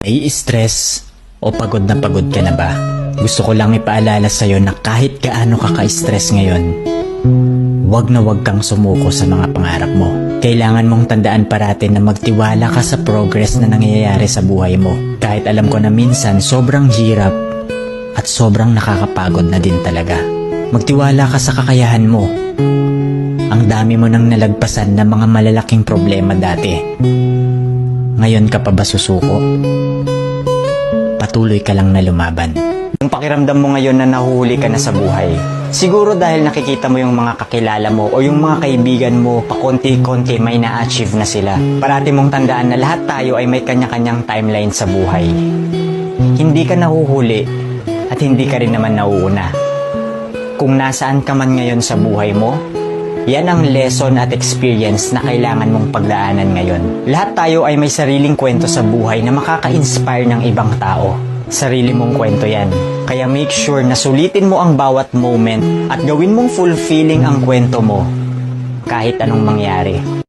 Nai-stress o pagod na pagod ka na ba? Gusto ko lang ipaalala sa'yo na kahit gaano ka ka-stress ngayon, wag na wag kang sumuko sa mga pangarap mo. Kailangan mong tandaan parati na magtiwala ka sa progress na nangyayari sa buhay mo. Kahit alam ko na minsan sobrang hirap at sobrang nakakapagod na din talaga. Magtiwala ka sa kakayahan mo. Ang dami mo nang nalagpasan na mga malalaking problema dati. Ngayon ka pa ba susuko? Patuloy ka lang na lumaban. Ang pakiramdam mo ngayon na nahuhuli ka na sa buhay, siguro dahil nakikita mo yung mga kakilala mo o yung mga kaibigan mo pakonti-konti may na-achieve na sila. Parati mong tandaan na lahat tayo ay may kanya-kanyang timeline sa buhay. Hindi ka nahuhuli at hindi ka rin naman nauuna. Kung nasaan ka man ngayon sa buhay mo, yan ang lesson at experience na kailangan mong pagdaanan ngayon. Lahat tayo ay may sariling kwento sa buhay na makaka-inspire ng ibang tao. Sarili mong kwento yan. Kaya make sure na sulitin mo ang bawat moment at gawin mong fulfilling ang kwento mo kahit anong mangyari.